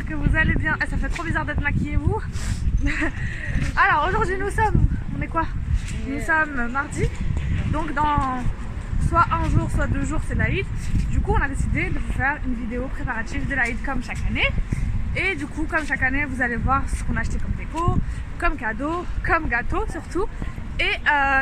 que vous allez bien. Ah, ça fait trop bizarre d'être maquillée vous. Alors aujourd'hui on est quoi? Nous sommes mardi. Donc dans soit un jour, soit 2 jours c'est l'Aïd. Du coup on a décidé de vous faire une vidéo préparative de l'Aïd comme chaque année. Et du coup comme chaque année vous allez voir ce qu'on a acheté comme déco, comme cadeau, comme gâteau surtout. Et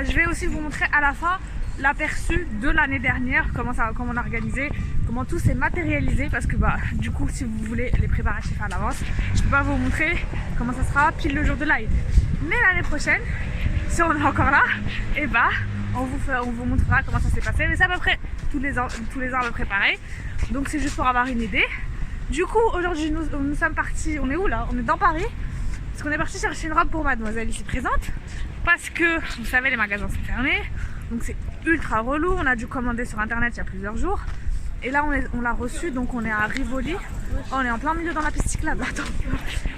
je vais aussi vous montrer à la fin l'aperçu de l'année dernière, comment on a organisé, comment tout s'est matérialisé, parce que du coup si vous voulez les préparatifs à l'avance, je peux pas vous montrer comment ça sera pile le jour de l'Aïd. Mais l'année prochaine, si on est encore là, et on vous montrera comment ça s'est passé. Mais c'est à peu près tous les ans le préparer. Donc c'est juste pour avoir une idée. Du coup aujourd'hui nous sommes partis, on est où là? On est dans Paris, parce qu'on est parti chercher une robe pour mademoiselle ici présente, parce que vous savez les magasins sont fermés. Donc c'est ultra relou, on a dû commander sur internet il y a plusieurs jours. Et là on l'a reçu, donc on est à Rivoli. Oh, on est en plein milieu dans la piste cyclable, attends.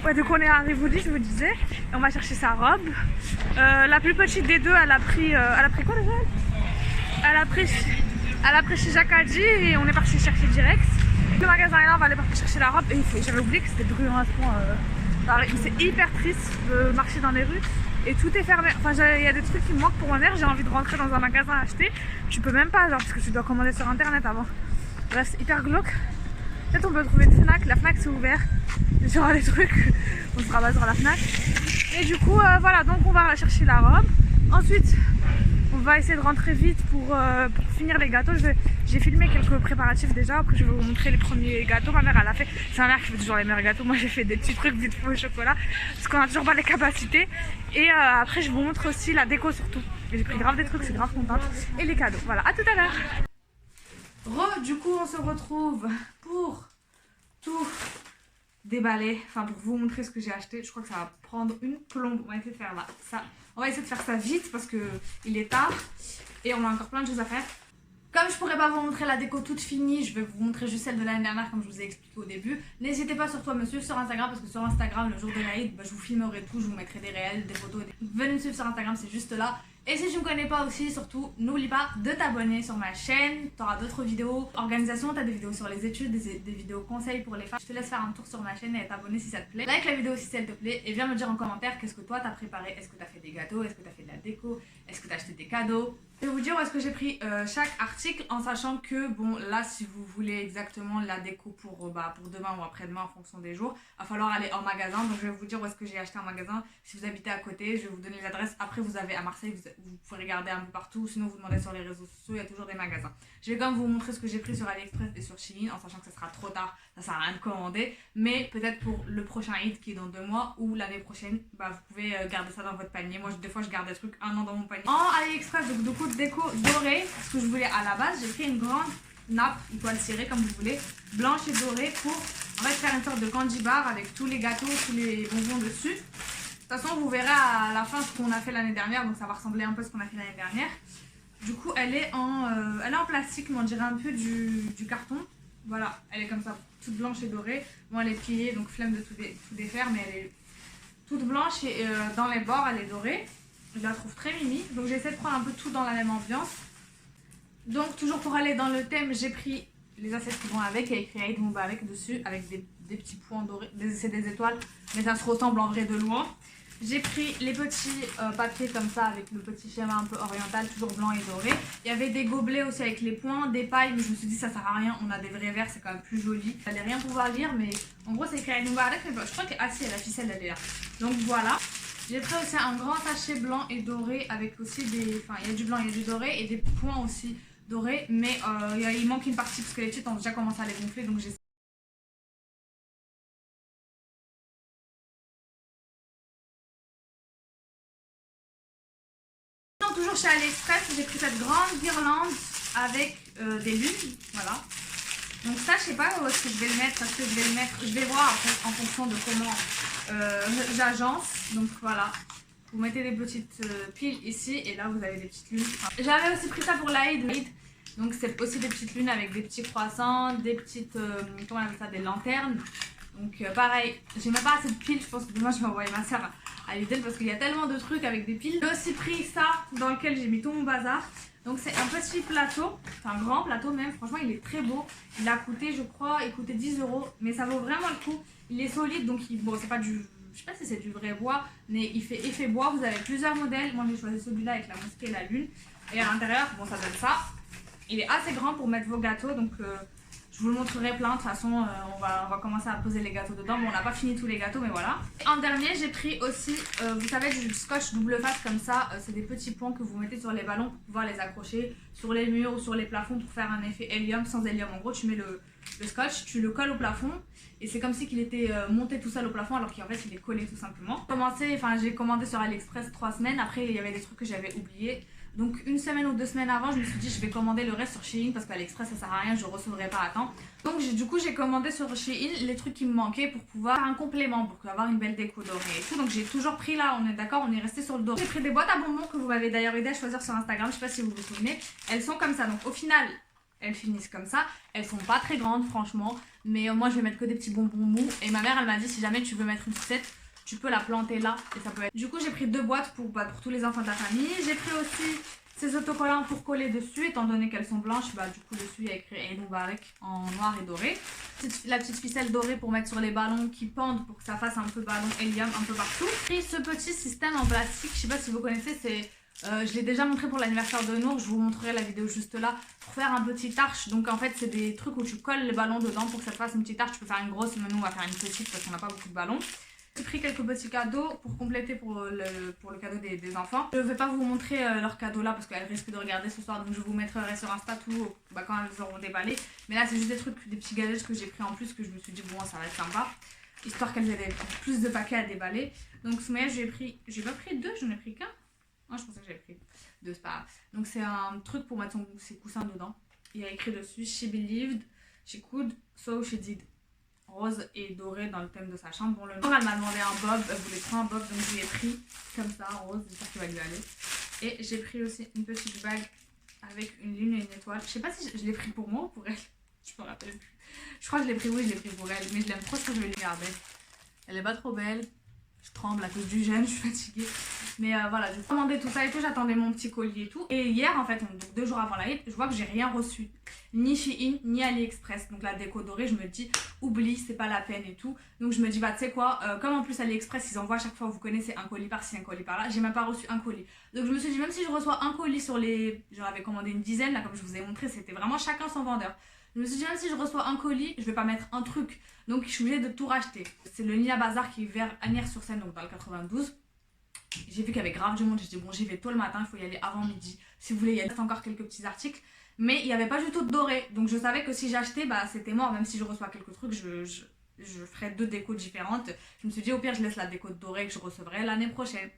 Ouais, donc on est à Rivoli, je vous disais. Et on va chercher sa robe. La plus petite des deux, elle a pris quoi déjà? Elle a pris chez Jacadi et on est parti chercher direct. Le magasin est là, on va aller partir chercher la robe. Et j'avais oublié que c'était bruyant à ce point. C'est hyper triste de marcher dans les rues. Et tout est fermé, enfin il y a des trucs qui me manquent pour mon air, j'ai envie de rentrer dans un magasin à acheter. Tu peux même pas, genre, parce que tu dois commander sur internet avant. Bref, c'est hyper glauque. Peut-être on peut trouver une Fnac, la Fnac c'est ouvert. Genre des trucs, on se rabat sur la Fnac. Et du coup, voilà, donc on va aller chercher la robe. Ensuite, on va essayer de rentrer vite pour finir les gâteaux. J'ai filmé quelques préparatifs déjà, après je vais vous montrer les premiers gâteaux. Ma mère elle a fait, c'est ma mère qui fait toujours les meilleurs gâteaux. Moi j'ai fait des petits trucs vite fait au chocolat, parce qu'on a toujours pas les capacités. Et après je vous montre aussi la déco surtout. J'ai pris grave des trucs, je suis grave contente. Et les cadeaux, voilà, à tout à l'heure. Du coup on se retrouve pour tout déballer, enfin pour vous montrer ce que j'ai acheté. Je crois que ça va prendre une plombe. On va essayer de faire ça. On va essayer de faire ça vite parce que il est tard et on a encore plein de choses à faire. Comme je pourrais pas vous montrer la déco toute finie, je vais vous montrer juste celle de l'année dernière comme je vous ai expliqué au début. N'hésitez pas surtout à me suivre sur Instagram parce que sur Instagram le jour de l'Aïd, je vous filmerai tout, je vous mettrai des réels, des photos. Venez me suivre sur Instagram, c'est juste là. Et si tu ne me connais pas aussi, surtout, n'oublie pas de t'abonner sur ma chaîne. Tu auras d'autres vidéos organisation, tu as des vidéos sur les études, des vidéos conseils pour les femmes. Je te laisse faire un tour sur ma chaîne et t'abonner si ça te plaît. Like la vidéo si elle te plaît et viens me dire en commentaire qu'est-ce que toi t'as préparé. Est-ce que tu as fait des gâteaux? Est-ce que tu as fait de la déco? Est-ce que tu as acheté des cadeaux? Je vais vous dire où est-ce que j'ai pris chaque article en sachant que, bon, là, si vous voulez exactement la déco pour demain ou après-demain en fonction des jours, il va falloir aller en magasin. Donc, je vais vous dire où est-ce que j'ai acheté en magasin. Si vous habitez à côté, je vais vous donner les adresses. Après, vous avez à Marseille, vous pouvez regarder un peu partout. Sinon, vous demandez sur les réseaux sociaux, il y a toujours des magasins. Je vais quand même vous montrer ce que j'ai pris sur AliExpress et sur Shein en sachant que ça sera trop tard. Ça sert à rien de commander. Mais peut-être pour le prochain Eid qui est dans 2 mois ou l'année prochaine, vous pouvez garder ça dans votre panier. Moi, des fois, je garde des trucs 1 an dans mon panier. En AliExpress, donc du coup, déco dorée, ce que je voulais à la base, j'ai pris une grande nappe, étoile cirée comme vous voulez, blanche et dorée pour en fait faire une sorte de candy bar avec tous les gâteaux, tous les bonbons dessus. De toute façon vous verrez à la fin ce qu'on a fait l'année dernière, donc ça va ressembler un peu à ce qu'on a fait l'année dernière. Du coup elle est en plastique, mais on dirait un peu du carton. Voilà, elle est comme ça, toute blanche et dorée. Bon, elle est pliée, donc flemme de tout défaire, mais elle est toute blanche et dans les bords elle est dorée. Je la trouve très mimi, donc j'essaie de prendre un peu tout dans la même ambiance. Donc toujours pour aller dans le thème, j'ai pris les assiettes qui vont avec, il y a écrit Aïd Moubarak dessus avec des petits points dorés, c'est des étoiles, mais ça se ressemble en vrai de loin. J'ai pris les petits papiers comme ça avec le petit schéma un peu oriental, toujours blanc et doré. Il y avait des gobelets aussi avec les points, des pailles, mais je me suis dit ça sert à rien, on a des vrais verres, c'est quand même plus joli. Vous n'allez rien pouvoir lire, mais en gros c'est écrit Aïd Moubarak, mais je crois que la ficelle elle est là. Donc voilà. J'ai pris aussi un grand sachet blanc et doré avec aussi des... Enfin, il y a du blanc, il y a du doré et des points aussi dorés. Mais il manque une partie parce que les petites ont déjà commencé à les gonfler. Donc j'ai... Toujours chez AliExpress, j'ai pris cette grande guirlande avec des lunes. Voilà. Donc ça, je sais pas où est-ce que je vais le mettre parce que je vais voir en fonction de comment j'agence. Donc voilà. Vous mettez des petites piles ici et là vous avez des petites lunes. J'avais aussi pris ça pour l'Aïd. Donc c'est aussi des petites lunes avec des petits croissants, des petites, comment on appelle ça, des lanternes. Donc pareil, j'ai même pas assez de piles, je pense que demain je vais envoyer ma soeur à Lidl parce qu'il y a tellement de trucs avec des piles. J'ai aussi pris ça dans lequel j'ai mis tout mon bazar. Donc c'est un petit plateau, c'est un grand plateau même, franchement il est très beau. Il a coûté, je crois, il coûtait 10 €, mais ça vaut vraiment le coup. Il est solide, donc bon, c'est pas du... Je sais pas si c'est du vrai bois, mais il fait effet bois. Vous avez plusieurs modèles. Moi, j'ai choisi celui-là avec la mosquée et la lune. Et à l'intérieur, bon, ça donne ça. Il est assez grand pour mettre vos gâteaux, donc je vous le montrerai plein. De toute façon, on va commencer à poser les gâteaux dedans. Bon, on n'a pas fini tous les gâteaux, mais voilà. Et en dernier, j'ai pris aussi, vous savez, du scotch double face comme ça. C'est des petits points que vous mettez sur les ballons pour pouvoir les accrocher sur les murs ou sur les plafonds pour faire un effet hélium sans hélium. En gros, tu mets le scotch, tu le colles au plafond et c'est comme si qu'il était monté tout seul au plafond alors qu'en fait il est collé tout simplement. J'ai commandé sur AliExpress 3 semaines, après il y avait des trucs que j'avais oubliés. Donc une semaine ou 2 semaines avant, je me suis dit je vais commander le reste sur Shein parce qu'AliExpress ça sert à rien, je ne recevrai pas à temps. Donc du coup j'ai commandé sur Shein les trucs qui me manquaient pour pouvoir faire un complément, pour avoir une belle déco dorée et tout. Donc j'ai toujours pris là, on est d'accord, on est resté sur le doré. J'ai pris des boîtes à bonbons que vous m'avez d'ailleurs aidé à choisir sur Instagram, je sais pas si vous vous souvenez. Elles sont comme ça, donc au final elles finissent comme ça. Elles sont pas très grandes franchement, mais moi je vais mettre que des petits bonbons mous. Et ma mère elle m'a dit si jamais tu veux mettre une sucette, tu peux la planter là et ça peut être... Du coup j'ai pris 2 boîtes pour tous les enfants de la famille. J'ai pris aussi ces autocollants pour coller dessus, étant donné qu'elles sont blanches, du coup dessus il y a écrit Eid Mubarak en noir et doré. La petite ficelle dorée pour mettre sur les ballons qui pendent pour que ça fasse un peu ballon hélium un peu partout. Et ce petit système en plastique, je sais pas si vous connaissez, c'est... je l'ai déjà montré pour l'anniversaire de Nour, je vous montrerai la vidéo juste là, pour faire un petit arche. Donc en fait c'est des trucs où tu colles les ballons dedans pour que ça te fasse une petite arche. Tu peux faire une grosse, mais nous on va faire une petite parce qu'on n'a pas beaucoup de ballons. J'ai pris quelques petits cadeaux pour compléter pour le cadeau des enfants. Je ne vais pas vous montrer leurs cadeaux là parce qu'elles risquent de regarder ce soir, donc je vous mettrai sur Insta tout quand elles auront déballé. Mais là c'est juste des trucs, des petits gadgets que j'ai pris en plus que je me suis dit bon ça va être sympa, histoire qu'elles aient plus de paquets à déballer. Donc ce maillage j'ai pas pris 2, j'en ai pris qu'un. Moi je pensais que j'avais pris 2, c'est pas grave. Donc c'est un truc pour mettre ses coussins dedans. Il y a écrit dessus She believed, she could, so she did. Rose et doré dans le thème de sa chambre. Bon, le nom, elle m'a demandé un bob, elle voulait trop un bob, donc je lui ai pris comme ça, rose, j'espère qu'il va lui aller. Et j'ai pris aussi une petite bague avec une lune et une étoile. Je sais pas si je l'ai pris pour moi ou pour elle, je me rappelle plus. Je crois que je l'ai pris, oui, je l'ai pris pour elle, mais je l'aime trop, ce que je vais lui garder. Elle est pas trop belle. Je tremble à cause du gène, je suis fatiguée. Mais voilà, j'ai commandé tout ça et tout, j'attendais mon petit collier et tout. Et hier, en fait, donc 2 jours avant la Eid, je vois que j'ai rien reçu. Ni Shein, ni AliExpress. Donc la déco dorée, je me dis, oublie, c'est pas la peine et tout. Donc je me dis, tu sais quoi, comme en plus AliExpress, ils envoient à chaque fois, vous connaissez, un colis par-ci, un colis par-là. J'ai même pas reçu un colis. Donc je me suis dit, même si je reçois un colis sur les... J'en avais commandé une dizaine, là, comme je vous ai montré, c'était vraiment chacun son vendeur. Je me suis dit, même si je reçois un colis, je vais pas mettre un truc. Donc je suis obligée de tout racheter. C'est le Nia Bazar qui est vers Agnières-sur-Seine, donc dans le 92. J'ai vu qu'il y avait grave du monde. J'ai dit, bon, j'y vais tôt le matin, il faut y aller avant midi. Si vous voulez, il y a encore quelques petits articles. Mais il n'y avait pas du tout de doré. Donc je savais que si j'achetais, c'était mort. Même si je reçois quelques trucs, je ferais 2 décos différentes. Je me suis dit, au pire, je laisse la déco dorée que je recevrai l'année prochaine.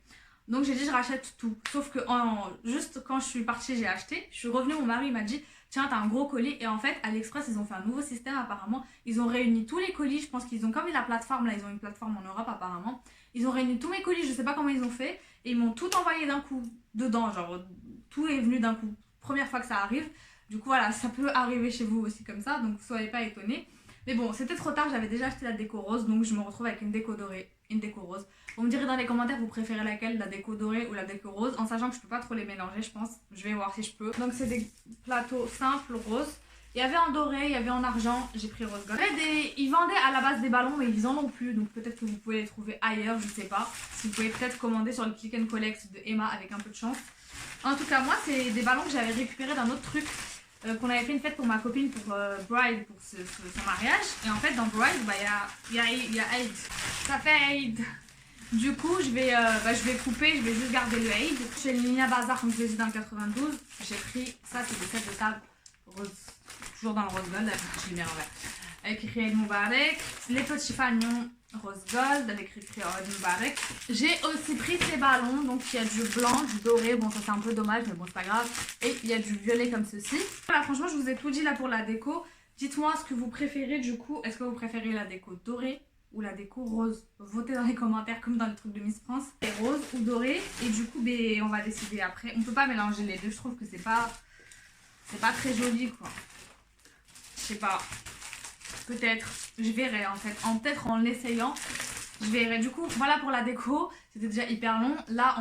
Donc j'ai dit, je rachète tout. Sauf que juste quand je suis partie, j'ai acheté. Je suis revenue, mon mari m'a dit, tiens, t'as un gros colis. Et en fait, AliExpress, ils ont fait un nouveau système apparemment. Ils ont réuni tous les colis. Je pense qu'ils ont, comme la plateforme, là, ils ont une plateforme en Europe apparemment. Ils ont réuni tous mes colis, je sais pas comment ils ont fait. Et ils m'ont tout envoyé d'un coup dedans. Genre, tout est venu d'un coup. Première fois que ça arrive. Du coup, voilà, ça peut arriver chez vous aussi comme ça. Donc, soyez pas étonnés. Mais bon, c'était trop tard. J'avais déjà acheté la déco rose. Donc, je me retrouve avec une déco dorée, une déco rose. Vous me direz dans les commentaires, vous préférez laquelle, la déco dorée ou la déco rose, en sachant que je peux pas trop les mélanger, je pense. Je vais voir si je peux. Donc c'est des plateaux simples roses. Il y avait en doré, il y avait en argent, j'ai pris rose gold. Ils vendaient à la base des ballons, mais ils en ont plus, donc peut-être que vous pouvez les trouver ailleurs, je sais pas. Si vous pouvez peut-être commander sur le Click and Collect de Emma avec un peu de chance. En tout cas, moi, c'est des ballons que j'avais récupérés d'un autre truc. Qu'on avait fait une fête pour ma copine, pour Bride, pour son mariage. Et en fait, dans Bride, il y a Eid. Ça fait Eid. Du coup, je vais couper, je vais juste garder le Eid. Chez Nia Bazar, comme je l'ai dit dans le 92, j'ai pris ça, c'est des sets de table rose, toujours dans le rose gold, je l'ai mis en vert. Avec écrit Eid Mubarak, les petits fanions rose gold, avec écrit Eid Mubarak. J'ai aussi pris ces ballons, donc il y a du blanc, du doré, bon ça c'est un peu dommage, mais bon c'est pas grave. Et il y a du violet comme ceci. Voilà, franchement, je vous ai tout dit là pour la déco. Dites-moi ce que vous préférez du coup. Est-ce que vous préférez la déco dorée ou la déco rose? Votez dans les commentaires comme dans le truc de Miss France. Rose ou doré. Et du coup, on va décider après. On peut pas mélanger les deux. Je trouve que c'est pas très joli quoi. Je sais pas. Peut-être. Je verrai en fait. Peut-être en l'essayant. Je verrai. Du coup, voilà pour la déco. C'était déjà hyper long. Là,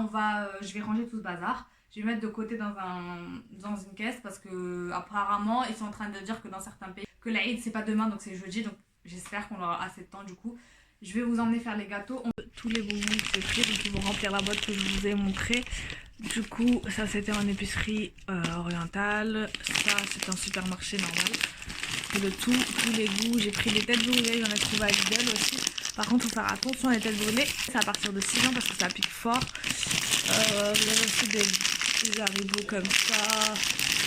je vais ranger tout ce bazar. Je vais mettre de côté dans une caisse parce que apparemment ils sont en train de dire que dans certains pays que l'Aïd c'est pas demain donc c'est jeudi, donc j'espère qu'on aura assez de temps du coup. je vais vous emmener faire les gâteaux. Tous les bonbons que j'ai pris, donc ils vont remplir la boîte que je vous ai montré. Du coup, ça c'était en épicerie orientale, ça c'était en supermarché normal. Et de tous les goûts, j'ai pris des têtes brûlées, j'en ai trouvé à Lidl aussi. Par contre, il faut faire attention, les têtes brûlées, c'est à partir de 6 ans parce que ça pique fort. Vous avez aussi des haribots comme ça,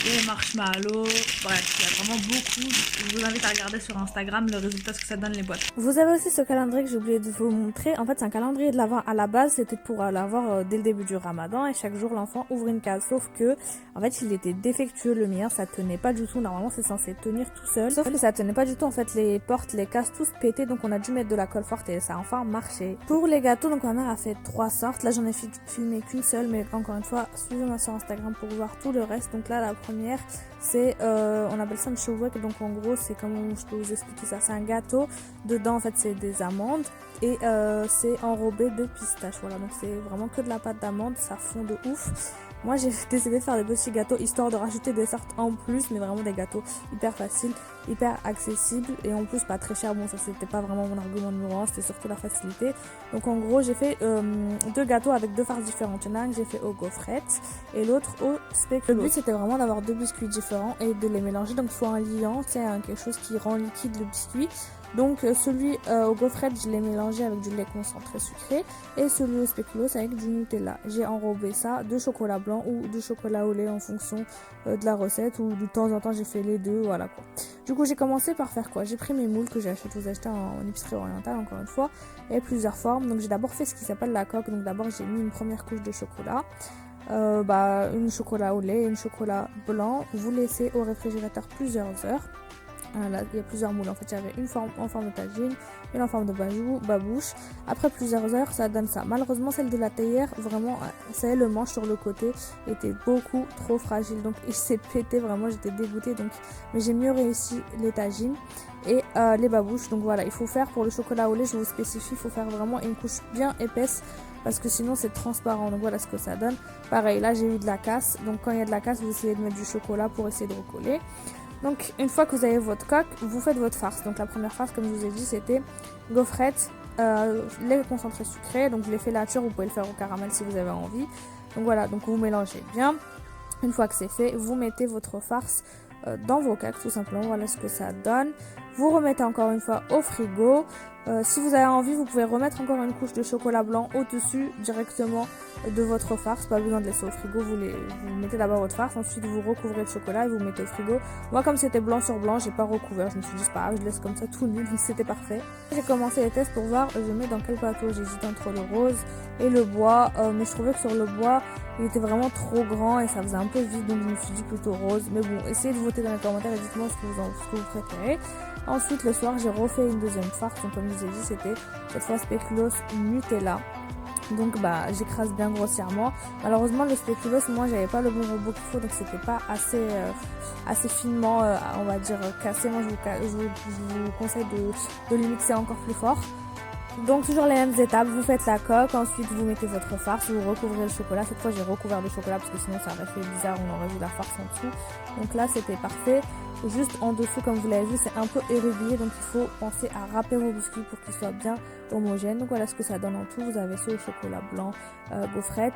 des marshmallows, bref, il y a vraiment beaucoup. Je vous invite à regarder sur Instagram le résultat, ce que ça donne les boîtes. Vous avez aussi ce calendrier que j'ai oublié de vous montrer. En fait, c'est un calendrier de l'Avent. À la base, c'était pour l'avoir dès le début du Ramadan et chaque jour l'enfant ouvre une case. Sauf que, en fait, il était défectueux le mien, ça tenait pas du tout. Normalement, c'est censé tenir tout seul. Sauf que ça tenait pas du tout. En fait, les portes, les cases, tous pétaient. Donc, on a dû mettre de la colle forte et ça a enfin marché. Pour les gâteaux, donc ma mère a fait 3 sortes. Là, j'en ai filmé qu'une seule, mais encore une fois, suivez-moi sur Instagram pour voir tout le reste. Donc là, la première, c'est, on appelle ça un showwek. Donc en gros, c'est comment je peux vous expliquer ça. C'est un gâteau. Dedans, en fait, c'est des amandes et c'est enrobé de pistache. Voilà, donc c'est vraiment que de la pâte d'amande. Ça fond de ouf. Moi, j'ai décidé de faire des petits gâteaux histoire de rajouter des sortes en plus, mais vraiment des gâteaux hyper faciles, hyper accessibles et en plus pas très cher. Bon, ça c'était pas vraiment mon argument numéro 1, c'était surtout la facilité. Donc en gros, j'ai fait 2 gâteaux avec 2 farces différentes. Il y en a un que j'ai fait aux gaufrettes et l'autre au spéculoos. Le but c'était vraiment d'avoir 2 biscuits différents et de les mélanger. Donc soit un liant, c'est quelque chose qui rend liquide le biscuit. Donc celui aux gaufrettes, je l'ai mélangé avec du lait concentré sucré et celui au spéculoos avec du Nutella. J'ai enrobé ça de chocolat blanc ou de chocolat au lait en fonction de la recette ou de temps en temps j'ai fait les deux, voilà quoi. Du coup j'ai commencé par faire quoi? J'ai pris mes moules que j'ai acheté en épicerie orientale encore une fois et plusieurs formes. Donc j'ai d'abord fait ce qui s'appelle la coque. Donc d'abord j'ai mis une première couche de chocolat. Une chocolat au lait et une chocolat blanc. Vous laissez au réfrigérateur plusieurs heures. Là, il y a plusieurs moules. En fait, il y avait une forme en forme de tagine, une en forme de babouche. Après plusieurs heures, ça donne ça. Malheureusement, celle de la théière, vraiment, c'est le manche sur le côté était beaucoup trop fragile. Donc, il s'est pété. Vraiment, j'étais dégoûtée. Donc, mais j'ai mieux réussi les tagines et les babouches. Donc voilà, il faut faire pour le chocolat au lait, je vous spécifie, il faut faire vraiment une couche bien épaisse parce que sinon c'est transparent. Donc voilà ce que ça donne. Pareil, là j'ai eu de la casse. Donc quand il y a de la casse, vous essayez de mettre du chocolat pour essayer de recoller. Donc une fois que vous avez votre coque, vous faites votre farce. Donc la première farce, comme je vous ai dit, c'était gaufrettes, lait concentré sucré. Donc je l'ai fait nature, vous pouvez le faire au caramel si vous avez envie. Donc voilà, donc vous mélangez bien. Une fois que c'est fait, vous mettez votre farce dans vos cakes tout simplement. Voilà ce que ça donne. Vous remettez encore une fois au frigo. Si vous avez envie, vous pouvez remettre encore une couche de chocolat blanc au-dessus directement de votre farce. Pas besoin de laisser au frigo. Vous mettez d'abord votre farce, ensuite vous recouvrez le chocolat et vous mettez au frigo. Moi, comme c'était blanc sur blanc, j'ai pas recouvert. Je me suis dit c'est pas grave, je laisse comme ça tout nu, donc c'était parfait. J'ai commencé les tests pour voir je mets dans quel plateau. J'hésite entre le rose et le bois, mais je trouvais que sur le bois il était vraiment trop grand et ça faisait un peu vide, donc je me suis dit plutôt rose. Mais bon, essayez de voter dans les commentaires et dites-moi ce que vous préférez. Ensuite, le soir, j'ai refait une deuxième farce. Donc, comme je vous ai dit, c'était cette fois spéculoos Nutella. Donc, j'écrase bien grossièrement. Malheureusement, le spéculoos, moi, j'avais pas le bon robot qu'il faut. Donc, c'était pas assez finement, on va dire, cassé. Moi, je vous conseille de le mixer encore plus fort. Donc toujours les mêmes étapes, vous faites la coque, ensuite vous mettez votre farce, vous recouvrez le chocolat. Cette fois j'ai recouvert le chocolat parce que sinon ça aurait fait bizarre, on aurait vu la farce en dessous. Donc là c'était parfait. Juste en dessous, comme vous l'avez vu, c'est un peu irrégulier, donc il faut penser à râper vos biscuits pour qu'ils soient bien homogènes. Donc voilà ce que ça donne en tout. Vous avez ceux au chocolat blanc, gaufrettes,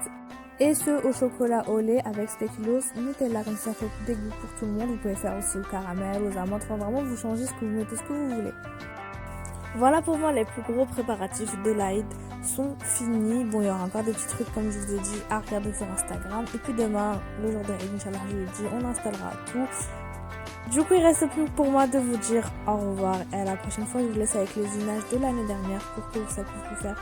et ceux au chocolat au lait avec spéculoos Nutella. Comme ça fait des goûts pour tout le monde. Vous pouvez faire aussi au caramel, aux amandes, enfin vraiment vous changez ce que vous mettez, ce que vous voulez. Voilà pour moi les plus gros préparatifs de l'Aïd sont finis. Bon, il y aura encore des petits trucs comme je vous ai dit à regarder sur Instagram. Et puis demain, le jour de l'Aïd, Inch'Allah, je vous l'ai dit, on installera tout. Du coup, il reste plus que pour moi de vous dire au revoir et à la prochaine fois. Je vous laisse avec les images de l'année dernière pour que ça puisse vous faire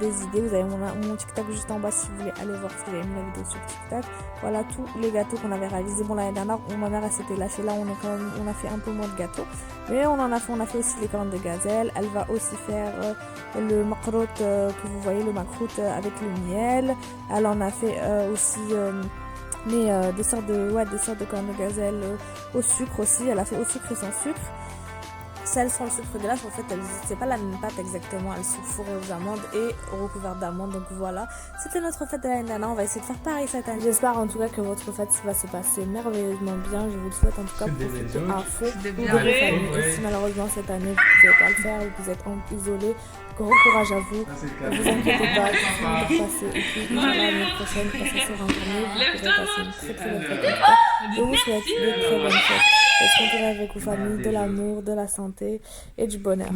des idées. Vous avez mon TikTok juste en bas si vous voulez aller voir si vous avez mis la vidéo sur TikTok. Voilà tous les gâteaux qu'on avait réalisés. Bon, l'année dernière, ma mère elle s'était lâchée. Là, on a fait un peu moins de gâteaux. Mais on a fait aussi les cornes de gazelle. Elle va aussi faire le makrout que vous voyez, le makrout avec le miel. Elle en a fait aussi... des sortes de cornes de gazelle au sucre aussi. Elle a fait au sucre et sans sucre. celle sans le sucre glace, en fait, c'est pas la même pâte exactement. Elle se fourre aux amandes et recouverte d'amandes. Donc voilà, c'était notre fête de l'année dernière. On va essayer de faire pareil cette année. J'espère en tout cas que votre fête va se passer merveilleusement bien. Je vous le souhaite en tout cas, profiter à fond de vos familles. Et si malheureusement cette année vous ne pouvez pas le faire ou que vous êtes isolé, grand courage à vous. Ne vous inquiétez pas, tout va passer. Et puis l'année prochaine, quand ça sera encore mieux, vous pourrez passer une très très belle fête. Je vous souhaite de très bonnes fêtes. D'être entouré avec vos familles, de l'amour, de la santé et du bonheur.